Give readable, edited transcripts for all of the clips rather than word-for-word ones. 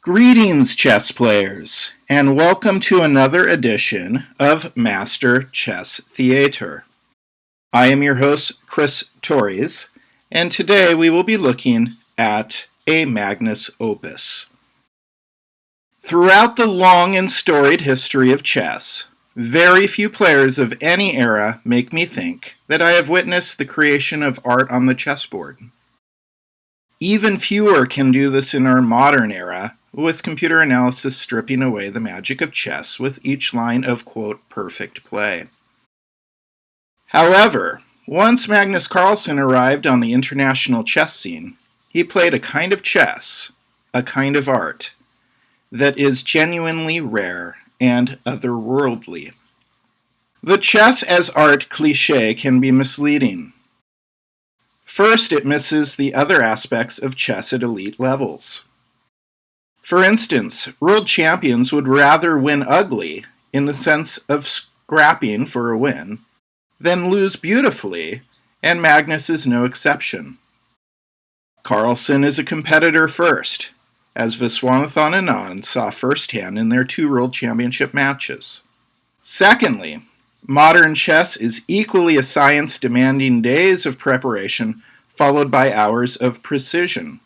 Greetings, chess players, and welcome to another edition of Master Chess Theater. I am your host, Chris Torres, and today we will be looking at a Magnus Opus. Throughout the long and storied history of chess, very few players of any era make me think that I have witnessed the creation of art on the chessboard. Even fewer can do this in our modern era, with computer analysis stripping away the magic of chess with each line of, quote, perfect play. However, once Magnus Carlsen arrived on the international chess scene, he played a kind of chess, a kind of art, that is genuinely rare and otherworldly. The chess as art cliché can be misleading. First, it misses the other aspects of chess at elite levels. For instance, world champions would rather win ugly, in the sense of scrapping for a win, than lose beautifully, and Magnus is no exception. Carlsen is a competitor first, as Viswanathan and Anand saw firsthand in their 2 World Championship matches. Secondly, modern chess is equally a science demanding days of preparation followed by hours of precision.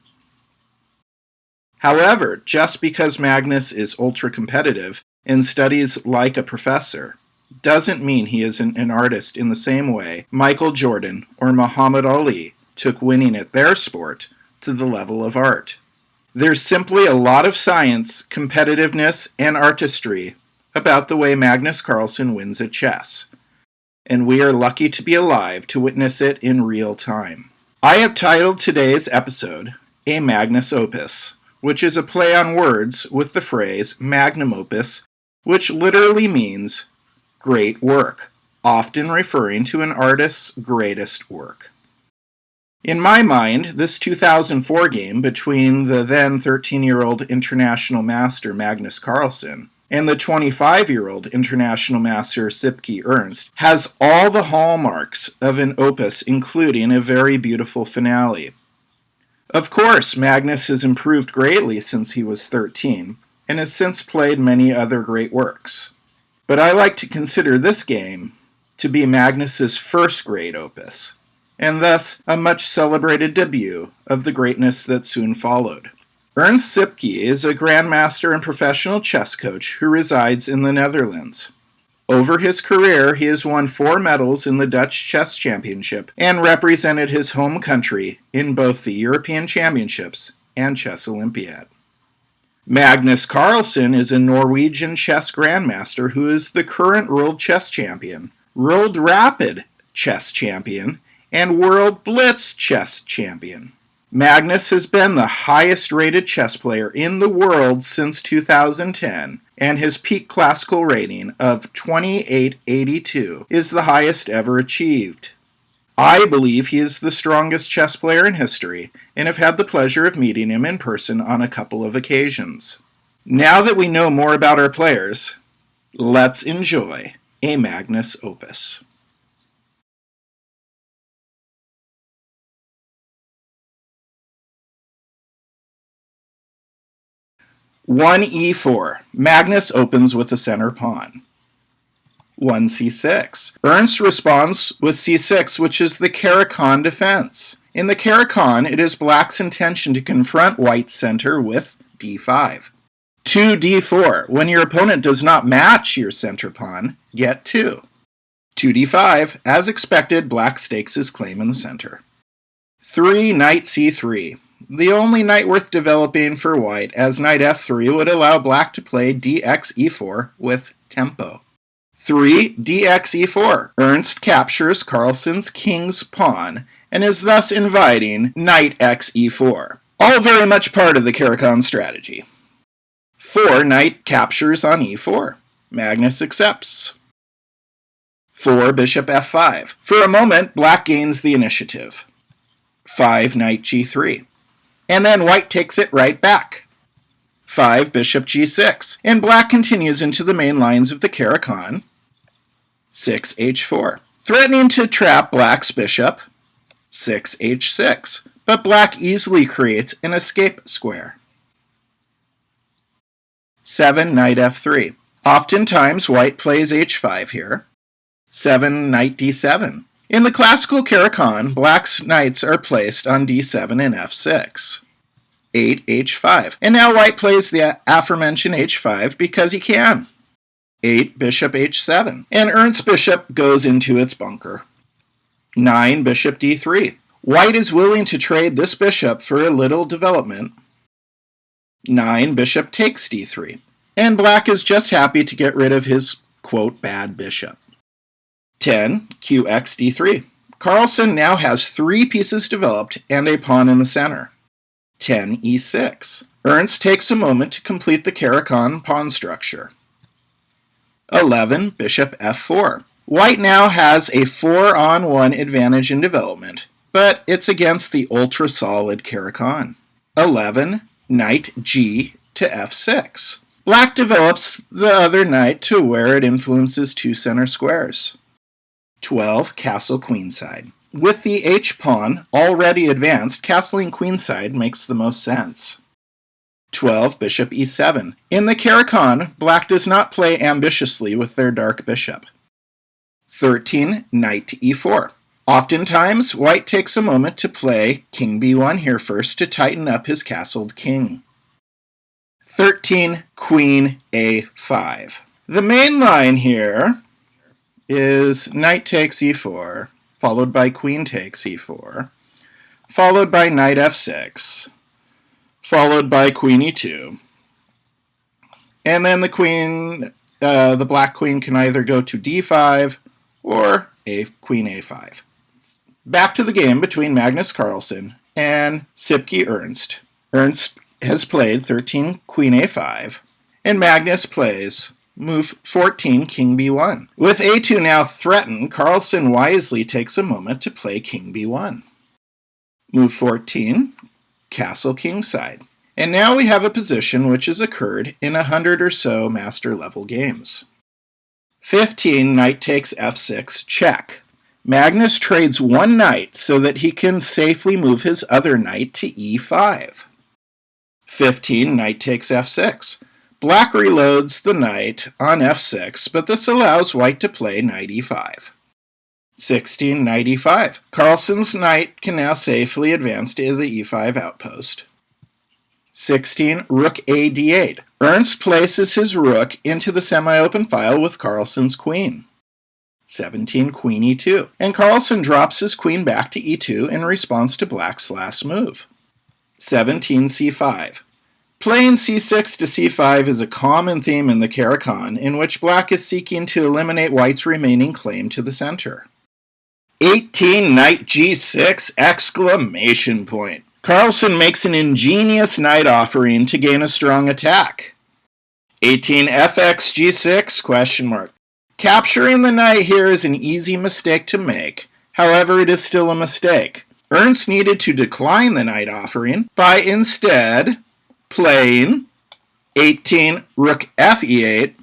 However, just because Magnus is ultra-competitive and studies like a professor, doesn't mean he isn't an artist in the same way Michael Jordan or Muhammad Ali took winning at their sport to the level of art. There's simply a lot of science, competitiveness, and artistry about the way Magnus Carlsen wins at chess, and we are lucky to be alive to witness it in real time. I have titled today's episode, A Magnus Opus, which is a play on words with the phrase magnum opus, which literally means great work, often referring to an artist's greatest work. In my mind, this 2004 game between the then 13-year-old international master Magnus Carlsen and the 25-year-old international master Sipke Ernst has all the hallmarks of an opus, including a very beautiful finale. Of course, Magnus has improved greatly since he was 13, and has since played many other great works. But I like to consider this game to be Magnus's first great opus, and thus a much celebrated debut of the greatness that soon followed. Ernst Sipke is a grandmaster and professional chess coach who resides in the Netherlands. Over his career, he has won 4 medals in the Dutch Chess Championship and represented his home country in both the European Championships and Chess Olympiad. Magnus Carlsen is a Norwegian chess grandmaster who is the current World Chess Champion, World Rapid Chess Champion, and World Blitz Chess Champion. Magnus has been the highest-rated chess player in the world since 2010, and his peak classical rating of 2882 is the highest ever achieved. I believe he is the strongest chess player in history, and have had the pleasure of meeting him in person on a couple of occasions. Now that we know more about our players, let's enjoy a Magnus Opus. One e4. Magnus opens with the center pawn. 1 c6. Ernst responds with c6, which is the Caro-Kann defense. In the Caro-Kann, it is black's intention to confront white's center with d5. 2 d4. When your opponent does not match your center pawn, get 2. 2 d5. As expected, black stakes his claim in the center. 3 knight c3. The only knight worth developing for white, as knight f3 would allow black to play dx e4 with tempo. 3 dx e4. Ernst captures Carlsen's king's pawn and is thus inviting knight x e4. All very much part of the Caro-Kann strategy. 4 knight captures on e4. Magnus accepts. 4 bishop f5. For a moment, black gains the initiative. 5 knight g3. And then white takes it right back. 5 bishop g6, and black continues into the main lines of the Caro-Kann. 6 h4, threatening to trap black's bishop. 6 h6, but black easily creates an escape square. 7, knight f3. Oftentimes, white plays h5 here. 7, knight d7. In the classical Caricon, black's knights are placed on d7 and f6. 8, h5. And now white plays the aforementioned h5 because he can. 8, bishop h7. And Ernst's bishop goes into its bunker. 9, bishop d3. White is willing to trade this bishop for a little development. 9, bishop takes d3. And black is just happy to get rid of his, quote, bad bishop. 10, qx d3. Carlsen now has 3 pieces developed and a pawn in the center. 10, e6. Ernst takes a moment to complete the Caricon pawn structure. 11, bishop f4. White now has a 4-on-1 advantage in development, but it's against the ultra-solid Caricon. 11, knight g to f6. Black develops the other knight to where it influences 2 center squares. 12, castle queenside. With the h-pawn already advanced, castling queenside makes the most sense. 12, bishop e7. In the Caricon, black does not play ambitiously with their dark bishop. 13, knight to e4. Oftentimes, white takes a moment to play king b1 here first to tighten up his castled king. 13, queen a5. The main line here is knight takes e4, followed by queen takes e4, followed by knight f6, followed by queen e2, and then the black queen can either go to d5 or queen a5. Back to the game between Magnus Carlsen and Sipke Ernst. Ernst has played 13 queen a5, and Magnus plays move 14 king b1. With a2 now threatened, Carlsen wisely takes a moment to play king b1. Move 14, castle kingside. And now we have a position which has occurred in 100 or so master level games. 15, knight takes f6, check. Magnus trades one knight so that he can safely move his other knight to e5. 15, knight takes f6. Black reloads the knight on f6, but this allows white to play knight e5. 16, knight e5. Carlsen's knight can now safely advance to the e5 outpost. 16, rook a d8. Ernst places his rook into the semi-open file with Carlsen's queen. 17, queen e2. And Carlsen drops his queen back to e2 in response to black's last move. 17, c5. Playing c6 to c5 is a common theme in the Caricon, in which black is seeking to eliminate white's remaining claim to the center. 18, knight g6, exclamation point. Carlsen makes an ingenious knight offering to gain a strong attack. 18, fx g6, question mark. Capturing the knight here is an easy mistake to make, however it is still a mistake. Ernst needed to decline the knight offering by instead playing 18, rook f e8,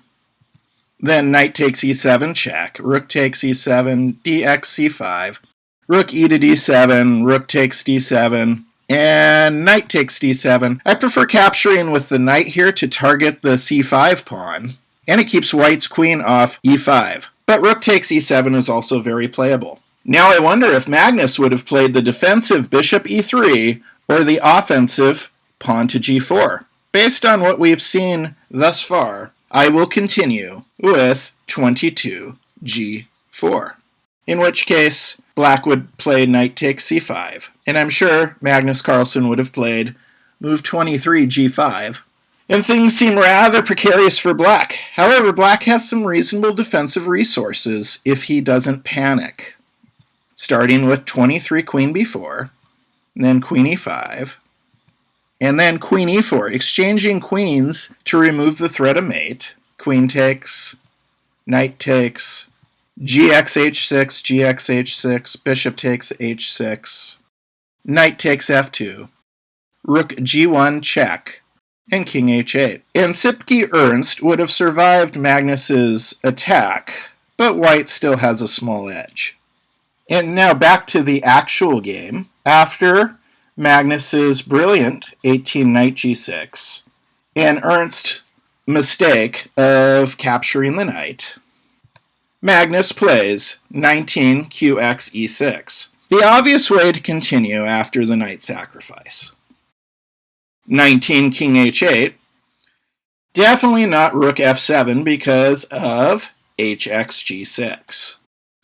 then knight takes e7, check, rook takes e7, dx c5, rook e to d7, rook takes d7, and knight takes d7. I prefer capturing with the knight here to target the c5 pawn, and it keeps white's queen off e5. But rook takes e7 is also very playable. Now I wonder if Magnus would have played the defensive bishop e3 or the offensive pawn to g4. Based on what we've seen thus far, I will continue with 22 g4. In which case, black would play knight takes c5. And I'm sure Magnus Carlsen would have played move 23 g5. And things seem rather precarious for black. However, black has some reasonable defensive resources if he doesn't panic. Starting with 23 queen b4, then queen e5, and then queen e4, exchanging queens to remove the threat of mate. Queen takes, knight takes, gx h6, gx h6, bishop takes h6, knight takes f2, rook g1 check, and king h8. And Sipke Ernst would have survived Magnus's attack, but white still has a small edge. And now back to the actual game. After Magnus's brilliant 18 knight g6, and Ernst mistake of capturing the knight, Magnus plays 19 qx e6, the obvious way to continue after the knight sacrifice. 19 king h8, definitely not rook f7 because of hx g6.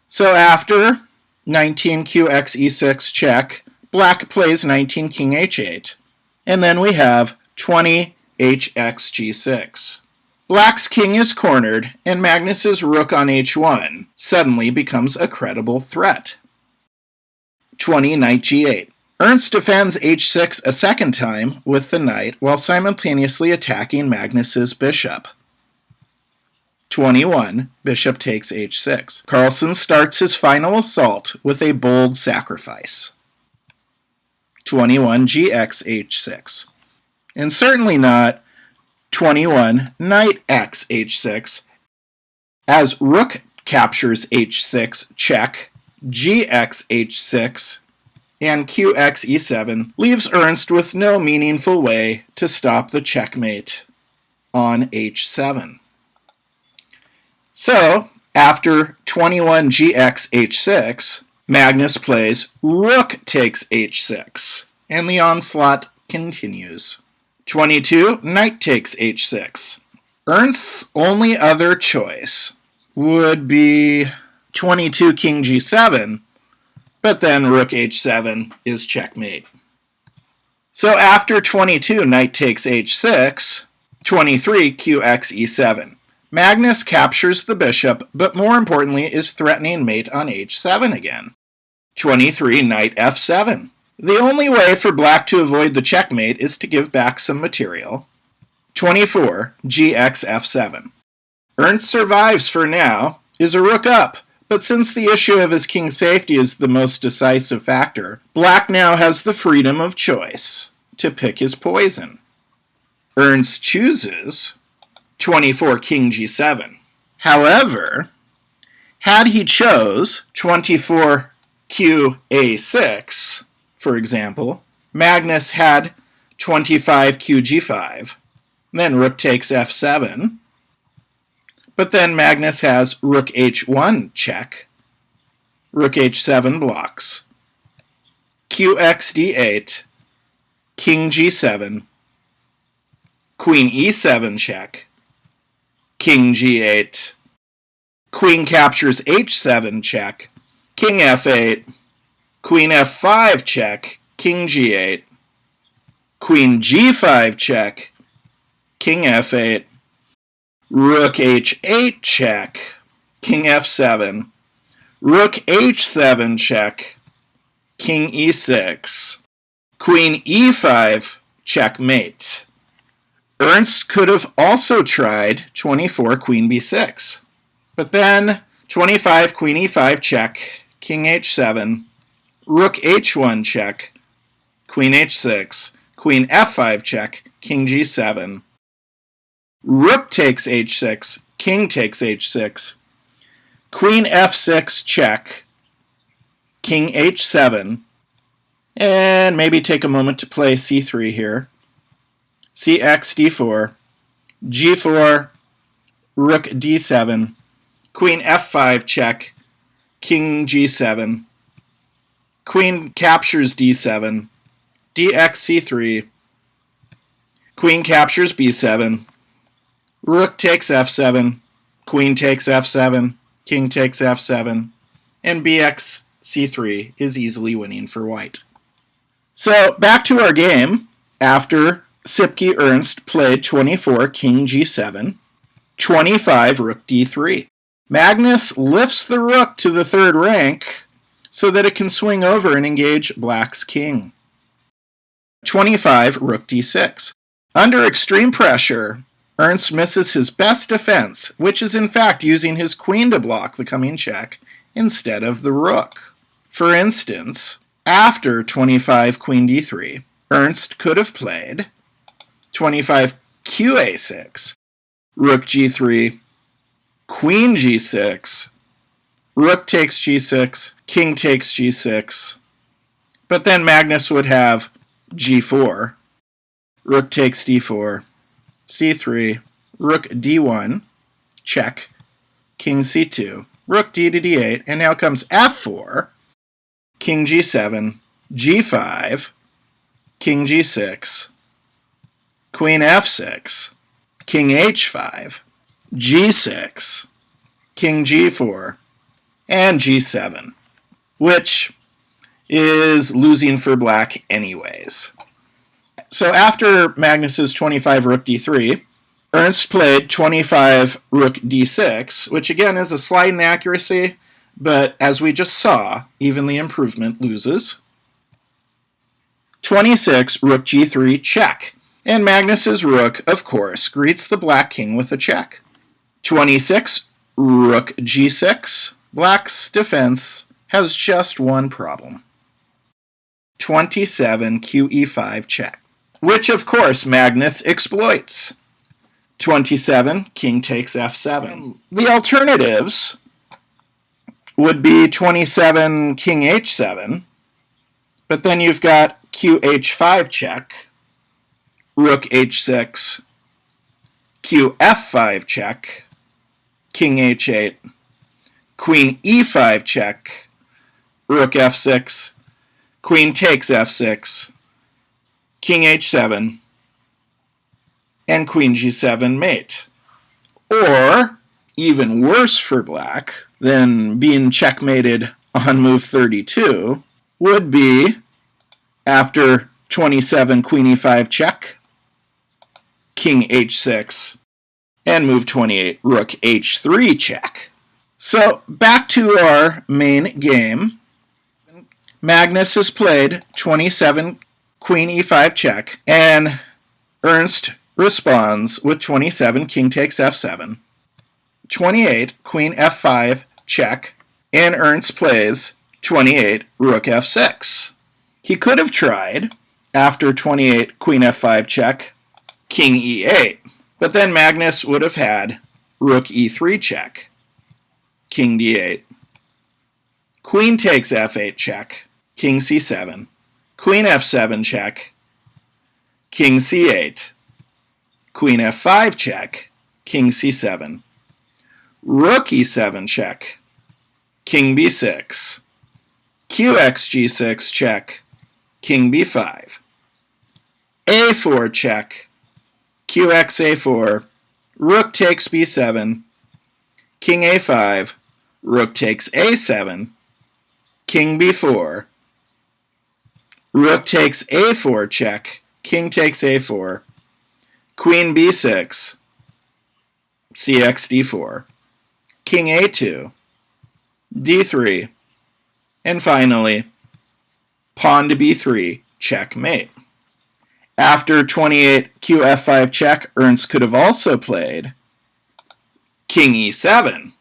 So after 19 qx e6 check, black plays 19 king h8, and then we have 20 hx g6. Black's king is cornered, and Magnus's rook on h1 suddenly becomes a credible threat. 20 knight g8. Ernst defends h6 a second time with the knight while simultaneously attacking Magnus's bishop. 21 bishop takes h6. Carlsen starts his final assault with a bold sacrifice. 21 gx h6. And certainly not 21 knight x h6, as rook captures h6 check, gx h6, and qx e7 leaves Ernst with no meaningful way to stop the checkmate on h7. So, after 21 gx h6, Magnus plays rook takes h6, and the onslaught continues. 22 knight takes h6. Ernst's only other choice would be 22 king g7, but then rook h7 is checkmate. So after 22 knight takes h6, 23 qx e7. Magnus captures the bishop, but more importantly is threatening mate on h7 again. 23 knight f7. The only way for black to avoid the checkmate is to give back some material. 24 gx f7. Ernst survives for now, is a rook up, but since the issue of his king's safety is the most decisive factor, black now has the freedom of choice to pick his poison. Ernst chooses 24 king g7. However, had he chose 24 q a6, for example, Magnus had 25 q g5, then rook takes f7, but then Magnus has rook h1 check, rook h7 blocks, qx d8, king g7, queen e7 check, king g8, queen captures h7 check, king f8, queen f5 check, king g8, queen g5 check, king f8, rook h8 check, king f7, rook h7 check, king e6, queen e5 checkmate. Ernst could have also tried 24 queen b6, but then 25 queen e5 check, king h7, rook h1 check, queen h6, queen f5 check, king g7, rook takes h6, king takes h6, queen f6 check, king h7, and maybe take a moment to play c3 here, cx d4, g4, rook d7, queen f5 check, king g7, queen captures d7, dx c3, queen captures b7, rook takes f7, queen takes f7, king takes f7, and bx c3 is easily winning for white. So back to our game. After Sipke Ernst played 24 king g7, 25 rook d3. Magnus lifts the rook to the third rank so that it can swing over and engage black's king. 25 rook d6. Under extreme pressure, Ernst misses his best defense, which is in fact using his queen to block the coming check instead of the rook. For instance, after 25 queen d3, Ernst could have played 25 qa6, rook g3, queen g6, rook takes g6, king takes g6, but then Magnus would have g4, rook takes d4, c3, rook d1, check, king c2, rook d to d8, and now comes f4, king g7, g5, king g6, queen f6, king h5, g6, king g4, and g7, which is losing for black anyways. So after Magnus's 25 rook d3, Ernst played 25 rook d6, which again is a slight inaccuracy, but as we just saw, even the improvement loses. 26 rook g3 check, and Magnus's rook, of course, greets the black king with a check. 26 rook g6, black's defense has just one problem. 27 qe5 check, which of course Magnus exploits. 27 king takes f7. The alternatives would be 27 king h7, but then you've got qh5 check, rook h6, qf5 check, king h8, queen e5 check, rook f6, queen takes f6, king h7, and queen g7 mate. Or, even worse for black than being checkmated on move 32, would be after 27 queen e5 check, king h6, and move 28 rook h3 check. So back to our main game. Magnus has played 27 queen e5 check, and Ernst responds with 27 king takes f7, 28 queen f5 check, and Ernst plays 28 rook f6. He could have tried, after 28 queen f5 check, king e8, but then Magnus would have had rook e3 check, king d8, queen takes f8 check, king c7, queen f7 check, king c8, queen f5 check, king c7, rook e7 check, king b6, qxg6 check, king b5, a4 check, qxa4, rook takes b7, king a5, rook takes a7, king b4, rook takes a4 check, king takes a4, queen b6, cx d4, king a2, d3, and finally, pawn to b3, checkmate. After 28 qf5 check, Ernst could have also played king e7.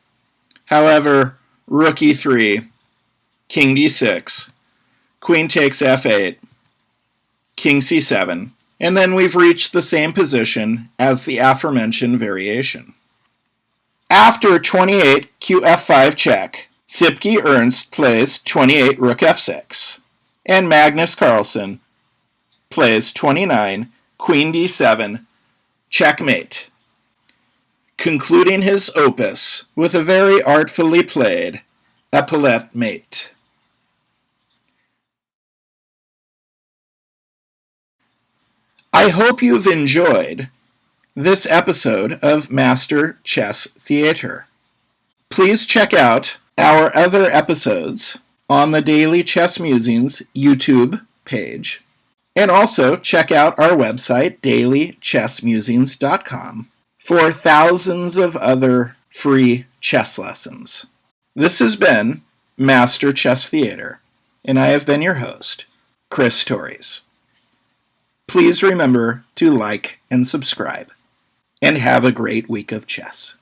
However, rook e3, king d6, queen takes f8, king c7, and then we've reached the same position as the aforementioned variation. After 28 qf5 check, Sipke Ernst plays 28 rook f6, and Magnus Carlsen plays 29 queen d7 checkmate, concluding his opus with a very artfully played epaulette mate. I hope you've enjoyed this episode of Master Chess Theater. Please check out our other episodes on the Daily Chess Musings YouTube page, and also check out our website, dailychessmusings.com, for thousands of other free chess lessons. This has been Master Chess Theater, and I have been your host, Chris Torres. Please remember to like and subscribe, and have a great week of chess.